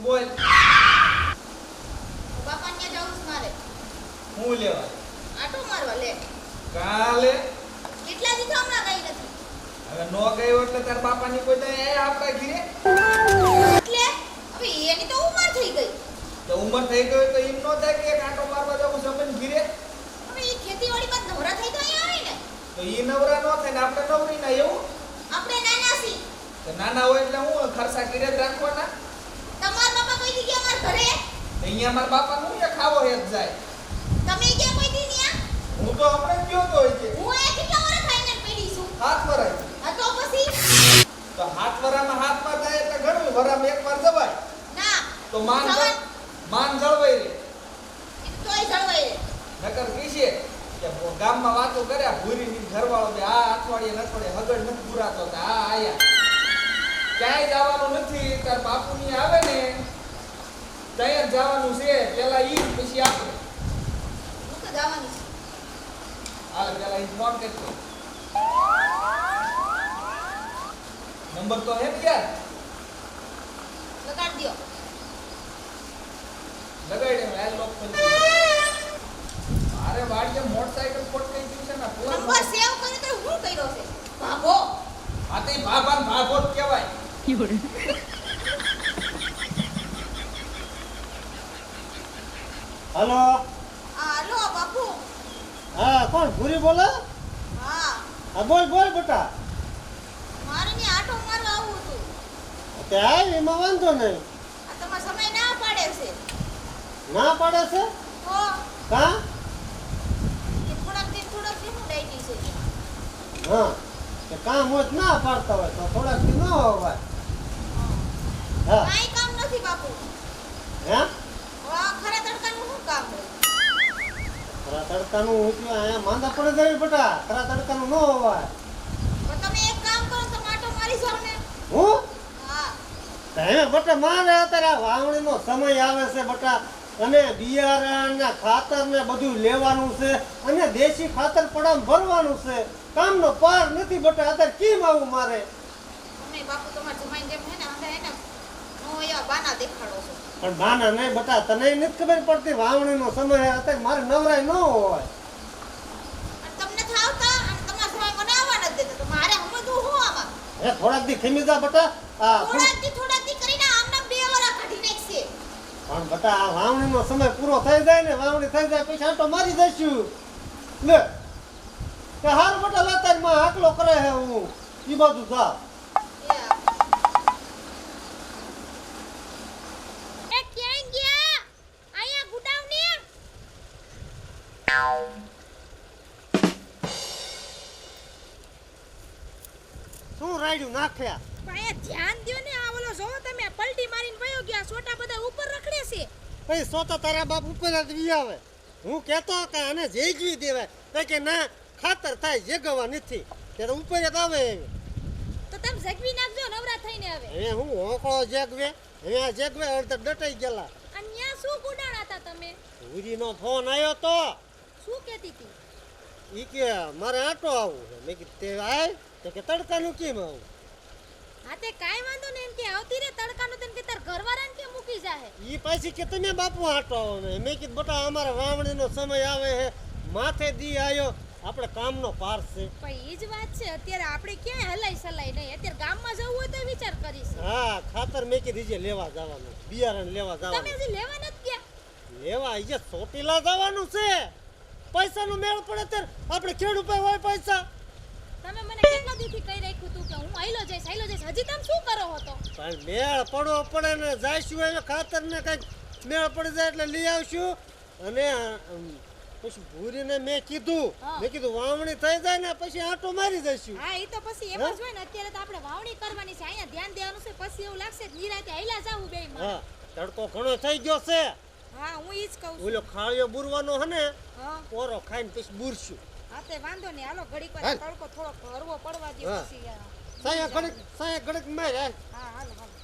બોલ. બાપા ને જાવું છે મારે. હું લેવા? આટો મારવા લે. કાલે કેટલા દી હમણાં ગઈ નથી. હવે નો ગયો એટલે તાર બાપાની કોઈ દે આપડા ઘીરે. એટલે હવે એની તો ઉંમર થઈ ગઈ. તો ઉંમર થઈ ગઈ તો એમ નો થાય કે એક આટો મારવા જાવું સમજ ઘીરે. હવે એ ખેતીવાડીમાં નવરા થઈ તો અહીંયા આવે ને. તો ઈ નવરા નો થાય ને આપણે નવરી ના એવું. આપણે નાના છી. તો નાના હોય એટલે હું ખર્ચા ઘીરે જ રાખવાના. તમારા બાપા કોઈ દી ગયા મારા ઘરે. તો અહીંયા મારા બાપા નું એ ખાવો હેત જાય. તમે ગયા કોઈ દી ન્યા. હું તો આપણે ગયો તો હોય છે. હું એ કેટલા વર્ષ ખાઈને પડી છું. 7 વર્ષ. આ તો પછી તો 7 વરામાં હાથમાં થાય એટલે ઘણું વરામાં એકવાર દબાય. ના તો માન જળવાઈ રે. તોય જળવાઈ રે. નકર કીશે કે ગામમાં વાતો કર્યા ભૂરીની ઘરવાળો કે આ અઠવાડિયે હગડ નથી પુરાતો કે આ આયા ક્યાંય જવાનું નથી. તાર બાપુની આવે ને ત્યાં જ જવાનું છે. પેલા ઈ પછી આપણે હું તો જવાની છું. હાલ પેલા ઈ ફોન કરજો. નંબર તો હે ને યાર. લગાડ દ્યો. લગાડી દે આ લોક કરી. મારે વાડીએ મોટરસાઇકલ ફોટકાઈ ગયું છે ને પૂરા નંબર સેવ કર્યો તો હું કર્યો છે. ભાગો. આ તે ભાગો જ કહેવાય. हेलो હાલો બાપુ. हाँ कौन भूरी बोला હા हाँ बोल बोल बेटा મારે ને આટો મારવા આવું હતું. क्या एમાં વાંધો નહીં આ તમારો સમય ના પાડે છે. ના પાડે છે તો કા એ થોડાક દી હું ડાયટી છે. હા કે કામ હોત ના પાડતા હોય તો થોડાક દી ન હોય હા કાંઈ કામ નથી બાપુ. હે વાહ ખરા તડકાનું શું કામ હોય. ખરા તડકાનું ઉઠ્યું અહીંયા માંદા પડે જાય બેટા ખરા તડકાનું ન હોય પણ તમે એક કામ કરો તમે આટો મારી જાવ ને. હું હા હે બેટા મારે અત્યારે આ વાવણીનો સમય આવે છે બેટા અને બિયારણ ને ખાતર ને બધું લેવાનું છે અને દેશી ખાતર પડામ ભરવાનું છે કામનો પાર નથી બેટા અત્યારે કેમ આવું મારે તમે બાપુ તમારા જમાઈ જેમ હે ને અમે હે ને નો એવા બાના દેખાડો છો. પણ બાના નહીં બેટા તને નથી ખબર પડતી વાવણીનો સમય છે અત્યારે મારે નવરાય ન હોય અને તમને થાવતા અને તમારા જમાઈ મને આવવા નથી દેતા તો મારે સમજવું હું આમાં. હે થોડાક દી ખીમી જા બેટા આ થોડાક દી કરીને આમના 2 વરા કાઢી નાખશે. પણ બેટા આ વાવણીનો સમય પૂરો થઈ જાય ને વાવણી થઈ જાય પછી આટો મારી જઈશું લે કે હાર બેટા લાતારમાં આકલો કરે હે હું ઈ બાજુ જા એ ક્યાં ગયા આયા ગુડાવ ને. શું રાડ્યું નાખ્યા ભાઈ ધ્યાન દ્યો ને આ ઓલો જોવો તમે પલટી મારીને વયો ગયા છોટા બધા ઉપર રખડે છે. પછી સોતા તારા બાપ ઉપર જ વી આવે હું કહેતો કે આને જેગવી દેવાય તો કે ના ખાતર થાય જેગવા નથી ત્યારે ઉપર જ આવે એવી તો તમે જગવી નાખજો નવરા થઈને હવે. હવે હું હોકળો જેગવે હવે આ જેગવે અડધા ડટાઈ ગયેલા અને ન્યા શું ગુડાણા હતા તમે. ઉરીનો ફોન આવ્યો તો શું કહેતી હતી. ઈ કે મારે આટો આવું છે મેં કીધું તે આય તો કે તડકાનું કેમ આવું હા તે કાઈ વાંધો ને એમ કે આવતી રે તડકાનું તેમ કે તાર ઘરવાળાને કે મૂકી જાહે. ઈ પાછી કે તમે બાપુ આટો આવો ને મેં કીધું બટા અમારા વાવણીનો સમય આવે છે માથે દી આવ્યો આપણે કામનો પાર છે પણ ઈ જ વાત છે અત્યારે આપણે ક્યાંય હલાઈ સલાઈ નહીં. અત્યારે ગામમાં જવું હોય તો વિચાર કરીશ. હા ખાતર મેં કીધું જે લેવા જવાનું બિયારણ લેવા તમે જવાનું હજી લેવા નથી ગયા. લેવા ઈ જે ચોટીલા જવાનું છે પૈસાનો મેળ પડે ત્યારે આપણે ખેડૂત પાસે હોય પૈસા તમે મને કેટલા દીથી કહી રાખ્યું તું કે હું આઈલો જઈશ હજી તમે શું કરો હતો. પણ મેળ પડવો પડે ને જાઈશું હવે ખાતર ને કઈક મેળ પડી જાય એટલે લઈ આવશું અને પછી ભૂરીને મેં કીધું વાવણી થઈ જાય ને પછી આંટો મારી જઈશું. હા એ તો પછી એમ જ હોય ને અત્યારે તો આપણે વાવણી કરવાની છે અહીંયા ધ્યાન દેવાનું છે પછી એવું લાગશે કે નિરાતે આઈલા જાવું બેયમાં. હા તડકો ઘણો થઈ ગયો છે. હા હું ઈ જ કહું છું. ઓલો ખાળિયો બુરવાનો હે ને હા પોરો ખાઈને પછી બુરશું. હા તે વાંધો નહીં હાલો ઘડીક વાર તડકો થોડો હરવો પડવા દે પછી. સાયા ઘડીક માર હાલ. હા હાલો હાલો.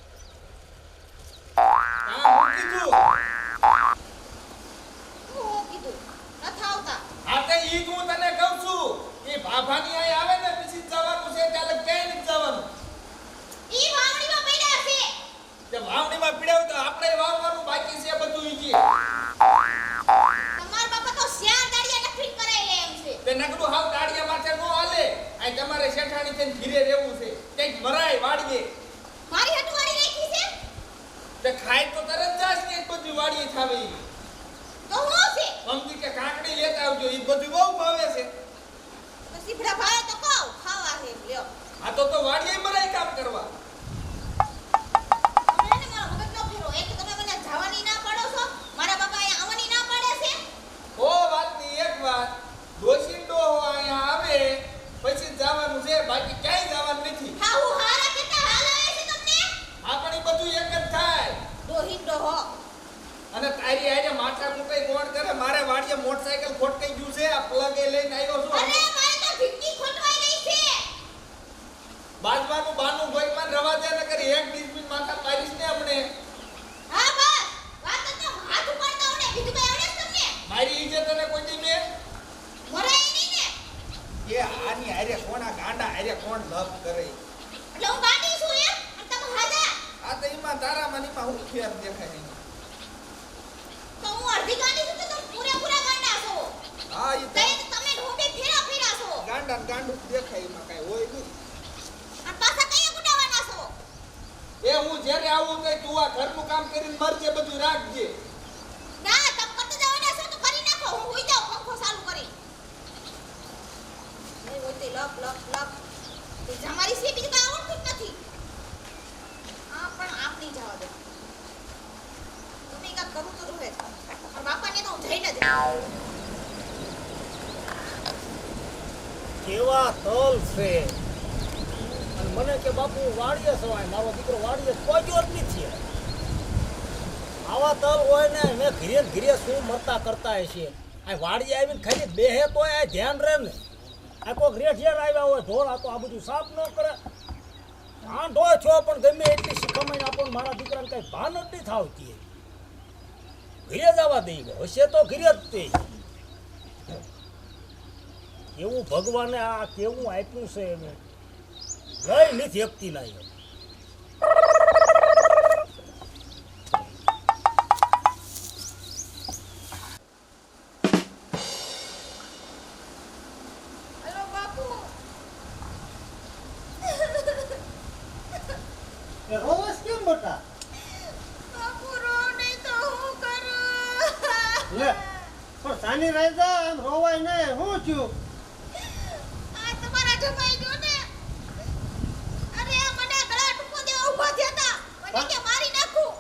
હું કીધું નથી આવતા. આ તે ઈ હું તને કહું છું કે ભાભાની આય આવે ને પછી જવાનું છે ત્યારે ક્યાંય નથી જવાનું. ઈ વાવણીમાં પડ્યા છે. તે વાવણીમાં પીડાવ તો આપણે થઈને ઘીરે રહેવું છે કંઈક મરાય વાડીએ મારી હટવાડી રાખી છે તે ખાય તો તરત જાશ ને બધી વાડીએ થાવી તો હું છે મમ્મી કે કાકડી લેતા આવજો ઈ બધું બહુ ભાવે છે તો સીભડા ભાવે તો કહો ખાવા છે લ્યો આ તો વાડીએ મરાય કામ કરવા તમે એને મારો મગજ નો ફેરો એક તમે મને જવાની ના પાડો છો મારા બાપા અહીંયા આવવાની ના પાડે છે ઓ વાતની એક વાત દોશીંડો અહીંયા આવે પછી જવાનું છે બાકી ક્યાંય જવાનું નથી હા હું હારા કેટલા હાલ આવે છે તમને આપણી બધું એક જ થાય ડોહિંડો હો અને તારી આરે માથા મુકાઈ કોણ કરે મારે વાડીએ મોટરસાઇકલ ખોટકાઈ ગયું છે આ પ્લગ એ લઈને આવ્યો છું અરે મારે તો ભીટકી ખોટવાઈ ગઈ છે બાજવાનું બાનું ગોઈમાં રવા દે ન કરી એક ડીસબીન માથા મારીશ ને હમણે હા બસ વાત તો હાથ ઉપાડતા આવડે બીજું કઈ આવડે છે તમને મારી ઇજ્જત તને કોઈ દી મેં મરાય નહીં ને એ આની હારે કોણા ગાંડા હારે કોણ લપ કરે એટલે હું ગાંડી છું એમ અને તમે હાજા આ તો ઈમાં તારા મનીમાં હું ખેર દેખાય નહીં તો હું અડધી ગાંડી છું તો તમે પૂરેપૂરા ગાંડા છો હા ઈ તો તઈ તમે ઢોબે ફેરા ફેરા છો ગાંડા ને ગાંડું દેખાય ઈમાં કાઈ હોય નહીં અને પાછા કયા ગુડાવાના છો એ હું જ્યારે આવું તો તું આ ઘરનું કામ કરીને મરજે બધું રાખજે ના તમ કરતા જવાના છો તો કરી નાખો હું હોઈ જાઉં પંખો ચાલુ કરી નહીં હોય તે લપ લપ લપ તે તમારી સે બીજું કઈ આવડતું જ નથી આ પણ આપની જવા દે તમે કાક કરું તો રહે પણ બાપાને તો હું જઈને જ કેવા તલ છે અને મને કે બાપુ વાડીએ સવાય મારો દીકરો વાડીએ પહોંચ્યો જ નથી આવા તલ હોય ને મેં ઘીરે ઘીરે શું મરતા કરતા હશે આ વાડીએ આવીને ખાલી બેહે તો આ ધ્યાન રહે ને આ કોઈક રેઠિયાર આવ્યા હોય ઢોર આ તો આ બધું સાફ ન કરે આંધો છો પણ ગમે એટલી શીખવાઈ આપણને મારા દીકરાને કઈ ભાન જ નહીં થાવતી ઘીરે જવા દઈ હશે તો ઘીરે જ તે એવું ભગવાને આ કેવું આપ્યું છે એને લઈ નથી હકતી ના એમ હેલો બાપુ એ રોજ કેમ બટા બાપુ રો નહીં તો હું કરું લે પણ સાની રાજા આમ રોવાય ને હું થયું આ તમારા જમાઈ ગયો ને અરે આ મને ગળા ટૂંકો દેવા ઊભા થયા હતા મને કે મારી નાખું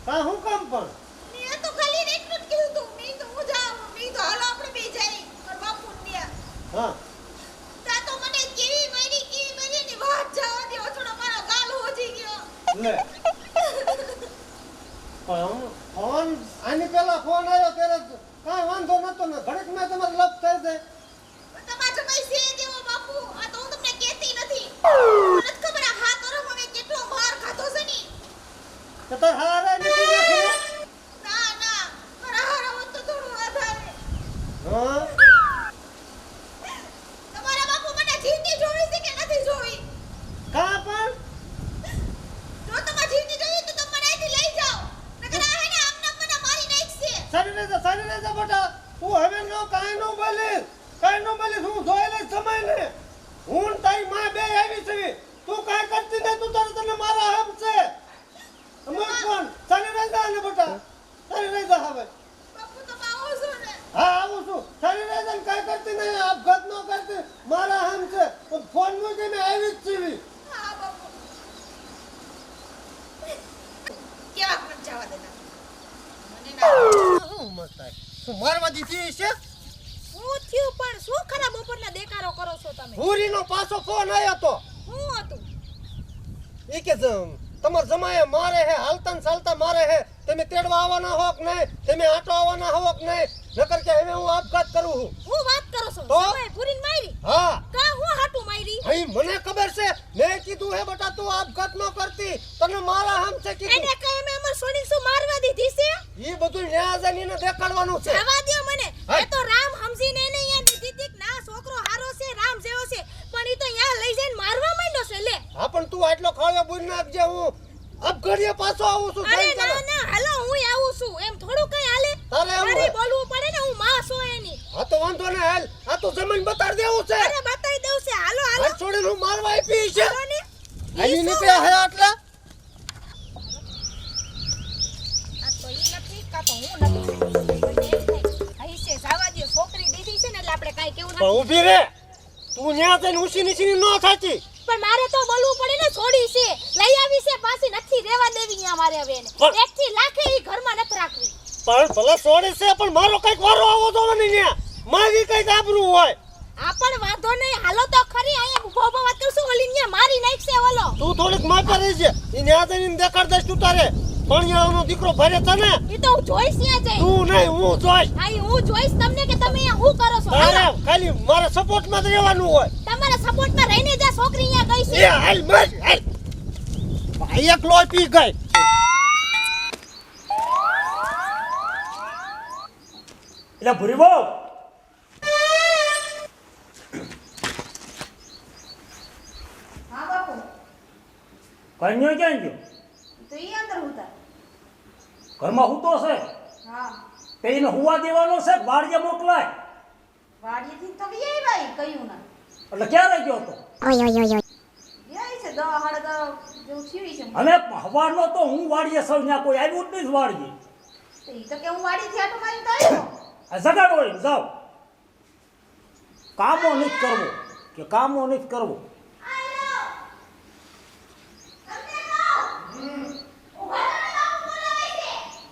કા હું કામ પણ મેં તો ખાલી ને એટલું જ કીધું તું મેં તો હું જાઉં મેં તો હાલો આપણે બે જઈ પર બાપુ ત્યાં હા તા તો મને કેવી મરી ની વાત જવા દે થોડો મારો ગાલ હોજી ગયો લે પણ ફોન આની પેલા ફોન આવ્યો ત્યારે કાંઈ વાંધો નતો ને ઘડીકમાં તમારે લપ થઈ જાય તમારા જમાઈ છે જેવો બાપુ આ તો હું તમને કહેતી નથી મને ખબર આ હા કરો હવે કેટલો માર ખાધો છે ની તો તાર હારા નીકળી નાખી ના ના મારા હારા હોત તો થોડું વધારે હા તમારા બાપુ મને જીવતી જોવી છે કે નથી જોવી કા પણ જો તમારે જીવતી જોવી તો તમે મને અહીંથી લઈ જાઓ નકર આ હે ને આમને મને મારી નાખશે સારી રહેજે બેટા તું હવે નો કાંઈ નો બોલીશ હું જોયેલે સમય ને હું ને તારી માં બે આવી છે તું કાંઈ કરતી નહીં તું તારે તને મારા હમ છે અમે કોણ સારી રહેજે ને બેટા સારી રહેજે હવે બાપુ તમે આવો છો ને હા આવું છું સારી રહેજે ને કાંઈ કરતી નહીં આપઘાત ન કરતી મારા હમ છે ફોન મૂકીને આવી જ છીએ હા બાપુ કેવા પણ જવા દેના મને ના શું મતાય શું મારવા દીધી છે હું થયું પણ શું ખરાબ બપોરના દેકારો કરો છો તમે ભૂરીનો પાછો ફોન આવ્યો તો હું હતું ઈ કે તમાર જમાએ મારે હે હાલતા ને ચાલતા મારે હે તમે તેડવા આવવાના હો કે નહીં તમે આટો આવવાના હો કે નહીં નકર કે હવે હું આપઘાત કરું છું હું વાત કરો છો તો? સમય પૂરીને મારી હા કા હું હાટું મારી અહીં મને ખબર છે મેં કીધું હે બેટા તું આપઘાત ન કરતી તને મારા હમ છે કીધું એને કઈ મેં અમાર સોની શું મારવા દીધી છે ઈ બધું ન્યાજાનીને દેખાડવાનું છે જવા દ્યો મને હા. એ તો રામ સમજીને એને અહીંયા દીધી તી કે ના છોકરો હારો છે રામ જેવો છે પણ ઈ તો અહીંયા લઈ જઈને મારવા માંડ્યો છે લે હા પણ તું આટલો ખાવે બુર નાખજે હું અબઘડીએ પાછો આવું છું અરે જઈને ના તને. ના હાલો હું આવું છું એમ થોડું કઈ હાલે તારે આવું મારે હે? બોલવું પડે ને હું માં છું એની હા તો વાંધો ને હાલ આ તો જમીન બતાડી દેવું છે અરે બતાઈ દઉં છે હાલો હાલો હાલ છોડીને હું મારવા ઊભી રે. તું ન્યા જઈને ઊંચી નીચી ન થાતી. પણ મારે તો બોલવું પડે ને, છોડી છે લઈ આવી છે પાછી, નથી રહેવા દેવી અહીંયા મારે હવે એને. પણ- એકથી લાખે ઈ ઘરમાં નથી રાખવી. પણ ભલે છોડે છે પણ મારો કઈક વારો આવો તો ને ન્યા. મારી કઈક આબરૂ હોય. આ પણ વાંધો નહીં, હાલો તો ખરી અહીંયા ઉભો ઉભો વાત કરશું, ઓલી ન્યા મારી નાખશે ઓલો. તું થોડીક માપે રહી છે. ઈ ન્યા જઈને દેખાડ દઈશ તું તારે. ભણિયાનો દીકરો ભરે તને. ઈ તો હું જોઈશ ત્યાં જઈ. તું નહીં હું જોઈશ. હા ઈ હું જોઈશ તમને કે તમે અહીંયા શું કરો છો. તારે હાલો. ખાલી મારા સપોર્ટમાં જ રહેવાનું હોય. તમારા સપોર્ટમાં રહીને જ આ છોકરી અહીંયા ગઈ એ છે. હાલ મત હાલ. ભાઈ એક લોહી પી ગઈ. એટલે ભૂરી બહુ હા બાપુ, કન્યો ક્યાં ગયો? તો ઈ અંદર ઉતાર. ઘરમાં હૂતો છે હા, તે એને હુવા દેવાનો છે કે વાડીએ મોકલાય? વાડીએથી તો વી આવી કયું ના. એટલે ક્યારે ગયો હતો? યાય છે 10 સાડા 10 જેવું થયું છે. અને હવારનો તો હું વાડીએ સૌ ત્યાં કોઈ આવ્યું જ નહીં વાડીએ. તો ઈ તો કે હું વાડીથી આટો મારીને તો આવ્યો. આ જગાડો એને, જાઓ. કામો નથી કરવો કે કામો નથી કરવો.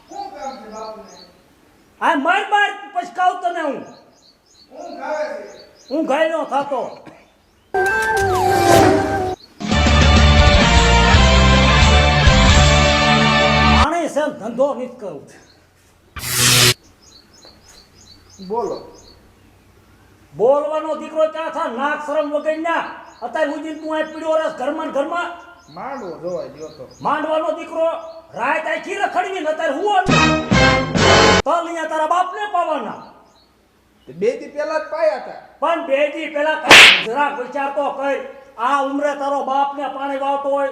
શું કામ છે બાપુને? આ માર માર પછી કહું તને હું ઊંઘ આવે છે. હું ઘાયલો થતો. આણે છે ને ધંધો નથી કરવો. બોલો. બોલવાનો દીકરો ક્યાં થા? નાક શરમ વગર ના. અત્યારે ઉજી તું આ પીડ્યો રસ ઘરમાં ને ઘરમાં. માંડવો જોવાય ગયો તો. માંડવાનો દીકરો રાત આખી રખડવી ને અત્યારે હુવો ને. તલ અહીંયા તારા બાપને પાવાના. તે 2 દી પહેલા જ પાયા હતા. પણ 2 દી પહેલા કઈ જરાક વિચાર તો કઈ. આ ઉંમરે તારો બાપને પાણી વાવતો હોય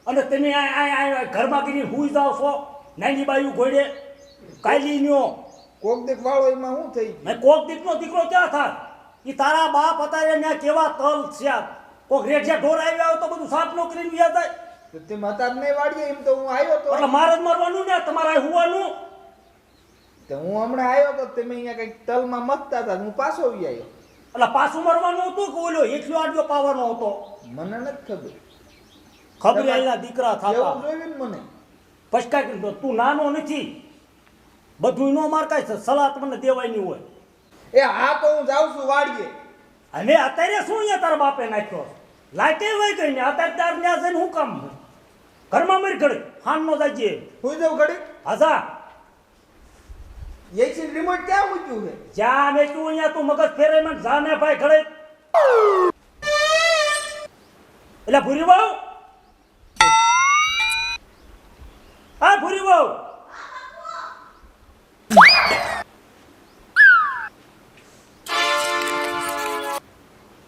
અને તમે આ ઘરમાં ગીરી હુઈ જાવ છો નાની બાયું ઘોડે કાલી ન્યો. કોક દેખ વાળો એમાં શું થઈ ગયું? મેં કોક દીકનો દીકરો ક્યાં થાય? ઈ તારા બાપ અત્યારે ત્યાં કેવા તલ છે. કોક રેડિયા ઢોર આવ્યા હોય તો બધું સાફ નો કરીને વ્યા જાય. તો તેમ હતા જ નહીં વાડીએ, એમ તો હું આવ્યો તો. એટલે મારે જ મરવાનું ને તમારે હુવાનું. તો હું હમણાં આવ્યો તો તમે અહીંયા કઈક તલમાં મથતા હતા, હું પાછો આવી આવ્યો. એટલે પાછું મરવાનું હતું કે ઓલો એકલો આડ્યો પાવાનો હતો? મને નથી ખબર. ખબર એના દીકરા થતા. એવું જોયું ને મને. પછી કાંઈ તું નાનો નથી. બધું નો માર કાંઈ સલાહ તમને દેવાની હોય. એ હા તો હું જાઉં છું વાડીએ. અને અત્યારે શું અહીંયા તારા બાપે નાખ્યો? લાઈટે વહી ગઈ ને અત્યારે તાર ત્યાં જઈને હું કામ? ઘરમાં મરી ઘડે હાન નો જાય. હું જાઉં ઘડી. હાજા એસી રિમોટ ક્યાં મૂક્યું છે? જા ને તું અહીંયા તું મગજ ફેરે મને જા ને ભાઈ ઘડે. એટલે ભૂરી બહુ હા ભૂરી બહુ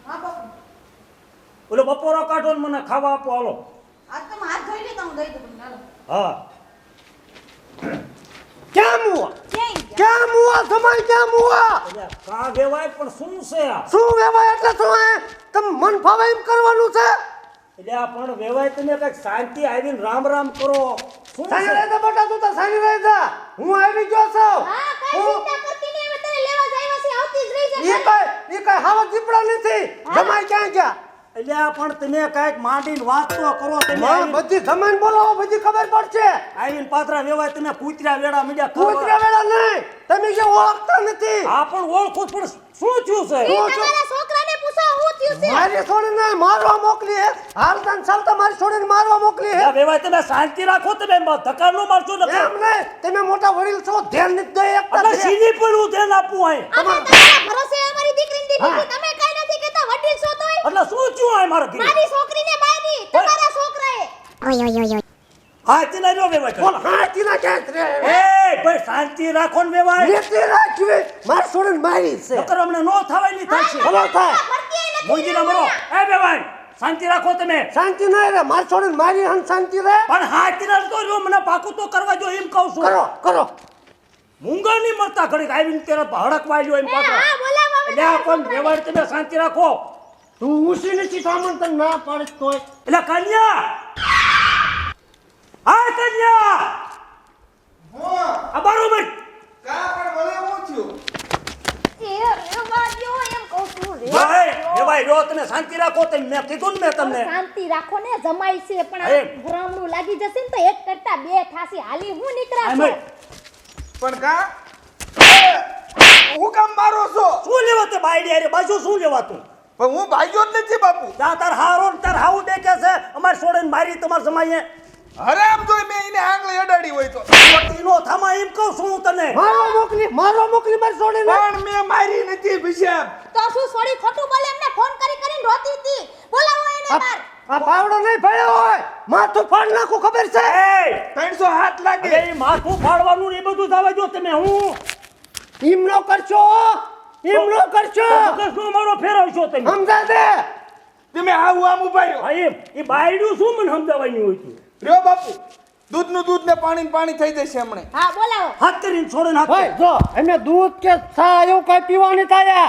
હા બાપુ, ઓલો બપોરો કાઢો ને મને ખાવા આપો હાલો. આજ તમે હાથ ધોઈ લેતા હું દઈ દઉં તમને. હાલો. હા ક્યાં મુવા? ક્યાંય ગયા? ક્યાં મુવા? સમય ક્યાં મુવા? એટલે કા વેવાય પણ શું છે આ? શું વેવાય એટલે શું હે? તમે મન ફાવે એમ કરવાનું છે? એટલે આ પણ વેવાય તમે કઈક શાંતિ આવીને રામ રામ કરો. શું સાની છે? રહેતા બટા, તું તો સાની રહેતા. હું આવી ગયો છું. હા, કાંઈ હું- ચિંતા કરતી નહીં, હવે તને લેવા જાય છે, આવતી જ રહી છે. ઈ કઈ હાવત દીપડા નથી. જમાઈ ક્યાં ગયા? એટલે આ પણ તમે કઈક માંડીને વાત તો કરો. તમે માં આવીને- બધી જમાઈને બોલાવો, બધી ખબર પડશે. આવીને પાત્રા વેવાય તમે કૂતરા વેડા મીડિયા કૂતરા વેળા નહીં. તમે જે ઓળખતા નથી. આ પણ ઓળખો જ પણ શું થયું છે? ઈ તમારા છોકરાને પૂછો શું થયું છે. મારી છોડીને મારવા મોકલી હે. હાલતા ને ચાલતા મારી છોડીને મારવા મોકલી હે. આ વેવાય તમે શાંતિ રાખો. તમે ધક્કા ન મારજો ને. એમ નહીં, તમે મોટા વડીલ છો, ધ્યાન નથી દઈ શકતા. એટલે સીધી પણ હું ધ્યાન આપવું હોય. અમે તમારા ભરોસે અમારી દીકરીને દીધી, તમે કાંઈ નથી કહેતા, વડીલ છો તોય. એટલે શું થયું હોય મારા ઘરે? મારી છોકરીને બાયડી, તમારા છોકરાએ. હા તીના જો વેવાય બોલ, હાથી ના ક્યાં રે? એ ભાઈ શાંતિ રાખો ને વેવાય. નીતિ રાખવી. મારી છોડીને મારી છે. નકર અમને નો થવાય નહીં થશે. ભલો થાય. ભરતીએ નથી મોજીના મરો. એ વેવાય શાંતિ રાખો તમે. શાંતિ નહીં રે. મારી છોડીને મારી હન શાંતિ રે. પણ હા તીના તો જો મને પાકું તો કરવા જો એમ કહું છું. કરો કરો. મૂંગા નહીં મળતા ઘડીક આવીને તેરા હડકવાઈ લ્યો એમ પાછા. હા, બોલાવો અમે એટલે આ પણ વેવાય તમે શાંતિ રાખો. તું ઊંચી નથી થામણ તને ના પાડીશ તોય. એટલે કન્યા હા કન્યા હું આ બરોબર કા પણ મને શું થયું? એ રેવા દ્યો એમ કહું છું રે ભાઈ એ ભાઈ રો તમે શાંતિ રાખો તમે મેં કીધું ને મેં તમને શાંતિ રાખો ને જમાઈ છે પણ અરે. આ ભરામણું લાગી જશે ને તો એક કરતા બે થાસી હાલી હું નીકળા આમે. છો પણ કા હું કામ મારો છો શું લેવા તે બાયડી હારે બાજુ શું લેવા તું પણ હું ભાગ્યો જ નથી બાપુ તાર હારો ને તાર હાવું દેખે છે અમાર છોડીને મારી તમાર જમાઈએ હરામ જોઈ મેં એને આંગળી અડાડી હોય તો નો થામા એમ કહું છું હું તને મારો મોકલી મારી છોડીને પણ મેં મારી નથી ભીષાબ તો શું સોડી ખોટું બોલે એમને ફોન કરીને રોતી હતી બોલાવો એને બહાર આ પાવડો નહીં ભર્યો હોય માથું ફાડ નાખું ખબર છે એ 300 હાથ લાગે અરે ઈ માથું ફાડવાનું ને એ બધું થવા જો તમે હું એમ નો કરશો મગજનો મારો ફેરવશો તમે સમજા દે તમે આમ ઉભા રહ્યો હા એમ એ બાયડું શું મને સમજાવવાની હોય છે રહ્યો બાપુ દૂધનું દૂધ ને પાણી પાણી થઈ જશે હમણે હા બોલાવો હાથ કરીને છોડીને હાથ ભાઈ જો અમે દૂધ કે ચા એવું કઈ પીવાની થાય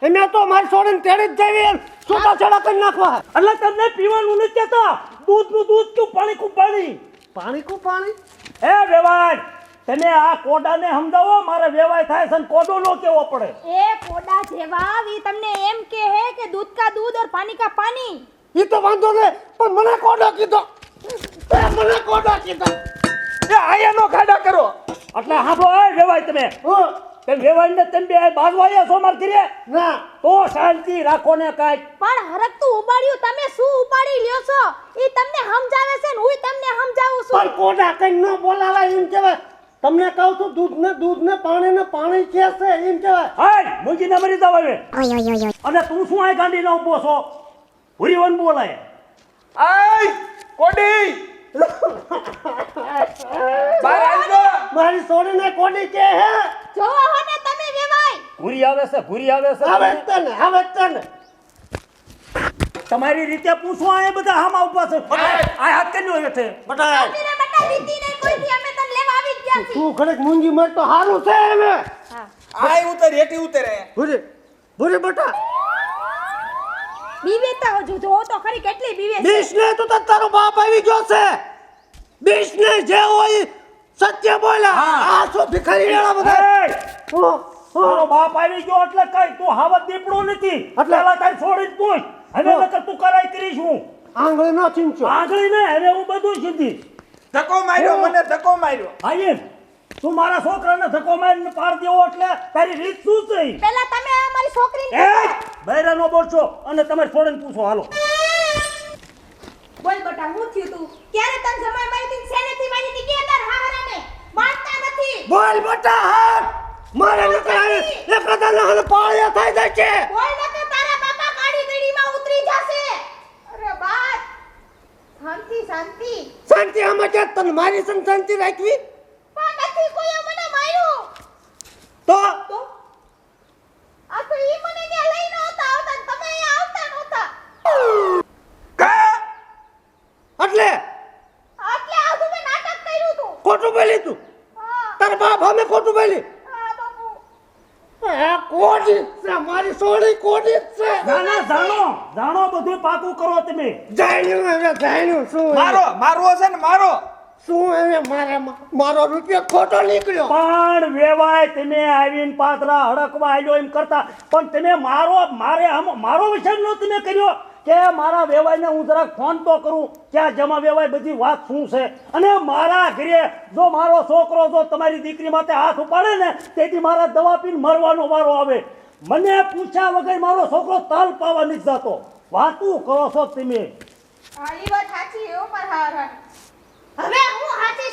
અમે તો મારી છોડીને તેડી જ જઈએ છૂટા છેડા કરી નાખવા એટલે તમને પીવાનું નથી કહેતા દૂધનું દૂધ કયું પાણી કું પાણી પાણી હે વેવાય તમે આ કોડાને સમજાવો મારે વેવાય થાય છે ને કોડો નો કેવો પડે એ કોડા જેવા વી તમને એમ કે હે કે दूध का दूध और पानी का पानी એ તો વાંધો નહીં પણ મને કોડો કીધો એ આયાનો ખાડા કરો એટલે હાંભળો એ વેવાય તમે વેવાય ને તમે બે બાજવાયા છો માર ઘરે ના તો શાંતિ રાખો ને કાંઈક પણ હરકતું ઉપાડ્યું તમે શું ઉપાડી લ્યો છો ઈ તમને સમજાવે છે ને હુંય તમને સમજાવું છું પણ કોડા કઈ ન બોલાવાય એમ કહેવાય તમને કહું છું દૂધ ને પાણી કે છે એમ કહેવાય હાય મૂંગીને મરી જાવ હવે અને તું શું આ ગાંડીને ઊભો છો ભૂરીવન બોલાય આય કોડી બહાર આવજો મારી છોડીને કોડી કે હે જોવો હો ને તમે વેવાય ભૂરી આવે છે આવે તને તમારી રીતે પૂછો આ બધા હામાં ઊભા છે આ હાથ કેનો હેઠે બટાય તેરે બટા દીતી નહીં કોઈ થી અમે તને લેવા આવી જ ગયા છીએ તું ખરેખ મૂંગી મર તો હારું છે હવે આય ઉતર હેઠી ઉતરે ભૂરી બટા બીવે તો જો તો ખરી કેટલી બીવે છે બીસ ને તો તારો બાપ આવી ગયો છે બીસ ને જે હોય સત્ય બોલા આ શું ભિખારી વેળા બધા તારો બાપ આવી ગયો એટલે કઈ તું હાવત દીપડો નથી એટલે? પેલા તારી છોડીને પૂછ હવે નકર તું કરાઈ કરીશ હું આંગળી નો ચીંચો આગળી ને હવે હું બધું સીધી ધક્કો માર્યો મને ધક્કો માર્યો આયે તું મારા છોકરાને ધક્કો મારીને પાડ દેવો એટલે તારી રીત શું છે ઈ? પહેલા તમે અમારી છોકરીને એ બૈરાનો બોલશો અને તમે છોડીને પૂછો હાલો બોલ બટા હું થયું તું ક્યારે તને જમાઈ મારી તી સેનેથી મારી તી કે તાર હારાને મારતા નથી બોલ બટા હાથ મારે ન કરાવે એક કદાચ હલ પાળ્યા થઈ જાય છે બોલ નકર તારા બાપા ગાડી ગડીમાં ઉતરી જશે અરે બાત શાંતિ શાંતિ આમાં કે તને મારી સંગ શાંતિ રાખવી પણ નથી કોઈ મને માર્યું તો તો આ તો ઈ મને ત્યાં લઈ નહોતા આવતા ને તમે અહીંયા આવતા નહોતા કા એટલે એટલે આ તમે નાટક કર્યું તું ખોટું બોલી તું હા તારા બાપ અમે ખોટું બોલી હા બાપુ આ કોડી છે મારી સોળી કોડી છે ના જાણો બધું પાકું કરો તમે જાણ્યું શું મારવો છે ને મારો શું હવે મારો રૂપિયો ખોટો નીકળ્યો પણ વેવાય તમે આવીને પાત્રા હડકવા આવ્યો એમ કરતા પણ તમે મારો વિચાર નો તમે કર્યો કે મારા વેવાયને હું જરાક ફોન તો કરું કે આ જમા વેવાય બધી વાત શું છે અને મારા ઘરે જો મારો છોકરો જો તમારી દીકરી માટે હાથ ઉપાડે ને તેથી મારા દવા પીને મરવાનો વારો આવે મને પૂછ્યા વગર મારો છોકરો તાલ પાવા નથી જતો વાતું કરો છો તમે હા ઈ વાત સાચી હો પર હાર હવે હું હાચી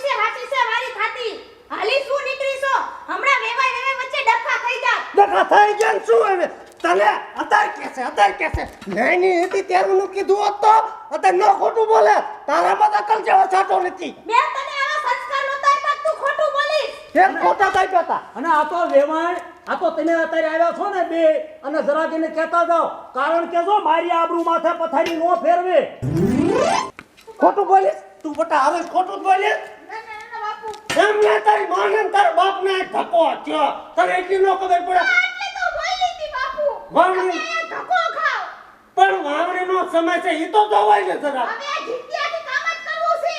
છે મારી ખાતી હાલી શું નીકળી છો હમણાં વેવાય વચ્ચે ડખા થઈ જા ડખા થઈ ગયા ને શું હવે તને અત્યારે કે છે નાની હતી ત્યારનું કીધું હોત તો અત્યારે ન ખોટું બોલે તારા બધા કલ જેવો છાટો નથી બે તને આવા સંસ્કાર નહોતા આપ્યા તું ખોટું બોલીશ એક ખોટા કાપ્યા હતા અને આ તો વેવાય આ તો તમે અત્યારે આવ્યા છો ને બે અને જરાક એને કહેતા જાઓ કારણ કે જો મારી આબરૂ માથે પથારી નો ફેરવે ખોટું બોલીશ તું બટા હવે ખોટું જ બોલીશ ના બાપુ એમ ને તારી માને ને તારા બાપને ધક્કો થયો તને એટલી નો ખબર પડે એટલે તો બોલી હતી બાપુ વાવણી. તમે અહીંયા ધક્કો ખાઓ પણ વાવણીનો સમય છે ઈ તો જોવાય ને જરા હવે આ જીત્યાથી કામ જ કરવું છે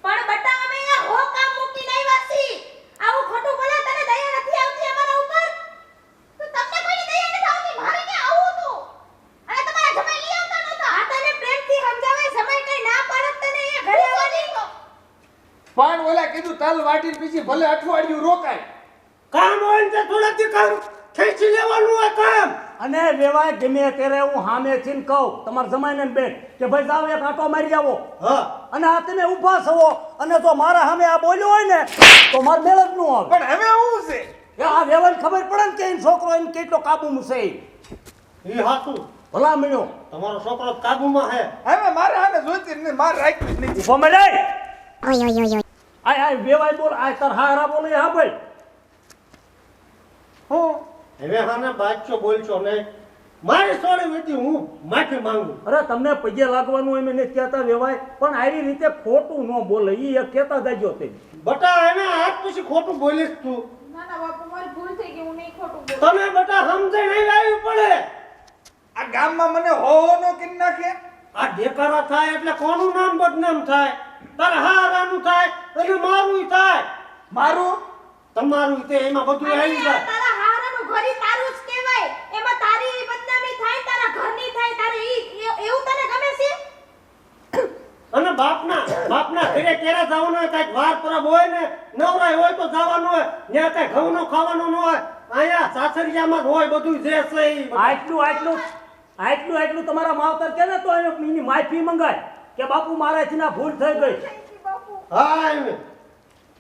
પણ બટા અમે અહીંયા હો કામ મૂકીને આવ્યા છીએ આવું ખોટું બોલે તને દયા નથી આવતી અમારા ઉપર તો તમને કોઈની દયા નથી આવતી મારે કે આવું પણ ઓલા કીધું તલ વાટીને પછી ભલે અઠવાડિયું રોકાય. કામ હોય ને તે થોડાથી કામ ખેંચી લેવાનું હોય કામ. અને વેવાય ગમે ત્યારે હું સામેથી ને કહું તમારા જમાઈને બેન કે ભાઈ જાઓ એક આંટો મારી જાવો. હા અને આ તમે ઊભા છો અને જો મારા સામે આ બોલ્યો હોય ને તો મારે મેળ જ ન આવે. પણ હવે શું છે? એ આ વેવાને ખબર પડે ને કે એનો છોકરો એને કેટલો કાબુમાં છે. એ હાચું. ભલા મળ્યો તમારો છોકરો કાબુમાં હે. હવે મારે આને જોઈતી જ નહીં, મારે રાખ્યું જ નથી. ઉભો મળે આય વેવાય બોલ આય તાર હારા બોલે હા ભાઈ. હું હવે હાને બાદશો બોલશો નહીં. મારી સોળી વેતી હું માફી માંગુ. અરે તમને પગે લાગવાનું એમ નથી કહેતા વેવાય પણ આવી રીતે ખોટું ન બોલે ઈ એક કહેતા જાજો તે. બટા એને હાથ પછી ખોટું બોલીશ તું. ના ના બાપુ મારી ભૂલ થઈ ગઈ, હું નહીં ખોટું બોલું. તને બટા સમજે નહીં લાવવી પડે. આ ગામમાં મને હો નો કરી નાખે. આ દેકારો થાય એટલે કોનું નામ બદનામ થાય? તારે હારાનું થાય અને મારું થાય. મારું તમારું તે એમાં બધું આવી જાય. તારા હારાનું ઘર ઈ તારું જ કહેવાય. એમાં તારી બદનામી થાય, તારા ઘરની થાય, તારે એવું તને ગમે છે? અને બાપના ઘરે કેરા જવાનું હોય, કાંઈક વાર પરબ હોય ને નવરાય હોય તો જવાનું હોય. ત્યાં કાંઈ ઘઉંનો ખાવાનું ન હોય. અહીંયા સાસરિયામાં જ હોય બધું જે છે ઈ બધું. આટલું તમારા માવતર કે ને તો એની માફી મંગાય કે બાપુ મારાથી ના ભૂલ થઈ ગઈ. હા એમ.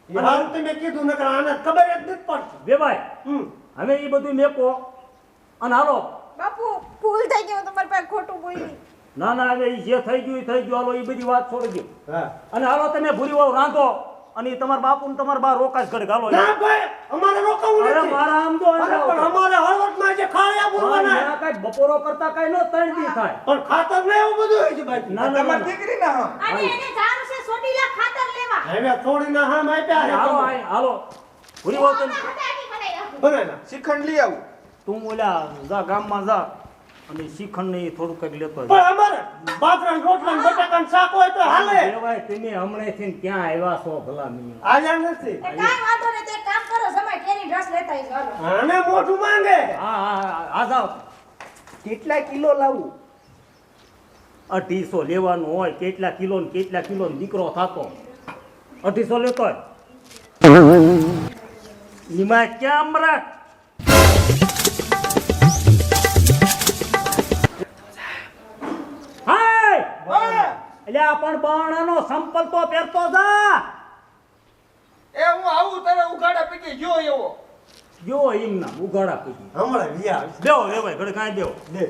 એ હારું તમે કીધું નકર આને ખબર જ નથી પડતી. વેવાય હવે એ બધું મેકો અને હાલો. બાપુ ભૂલ થઈ ગઈ, હું તમારી પાસે ખોટું બોલી. ના ના હવે ઈ જે થઈ ગયું એ થઈ ગયું. હાલો એ બધી વાત છોડી દો હા. અને હાલો તમે ભૂરી વાવ રાંધો અને ઈ તમારા બાપુ ને તમારા બા રોકાશ કરે. હાલો ના ભાઈ અમારે રોકાવું અરે નથી. મારા આમ તો અરે પણ અમારે હળવદમાં જે ખાયા બોલવાના કઈ બપોરો કરતા કઈ નો 3 દી થાય. પણ ખાતર ને એવું બધું હોય છે બાકી. ના ના તમારી ના. દીકરી ના હમ. અને એને જાણ છે સોટીલા ખાતર લેવા. હવે થોડીના હામ આપ્યા છે હાલો તમે. હાલો ભૂરી વાવ તમે હટાવી બનાવી રાખું. બનાવી નાખ. શ્રીખંડ લઈ આવું. તું ઓલા જા ગામમાં જા અને શ્રીખંડ ને થોડું કઈક લેતો પણ અમારે બાજરાના રોટલા ને બટાકાનું શાક હોય તો હાલે. દેવાય તમે હમણાંથી ક્યાં આવ્યા છો ભલા મિયા? આલ્યા નથી. એ કાંઈ વાંધો નહીં, તે એક કામ કરો, સમય કેરી રસ લેતા આવીશ, હાલો. આને મોઢું માંગે. આ જાઓ કેટલા કિલો લાવું? 250 લેવાનું હોય. કેટલા કિલો ને કેટલા કિલો ને દીકરો થાતો 250 લેતો હોય. એમાં ક્યાં અમરાટ એટલે આ પણ બાણાનો સંપલ તો પહેરતો જા. એ હું આવું તારે ઉઘાડા પીકે ગયો એવો. જો એમ ના ઉગાડા પીધી હમણાં વિયા આવશે. બેહો વેવાય ઘડે કાંઈ બેહો. દે.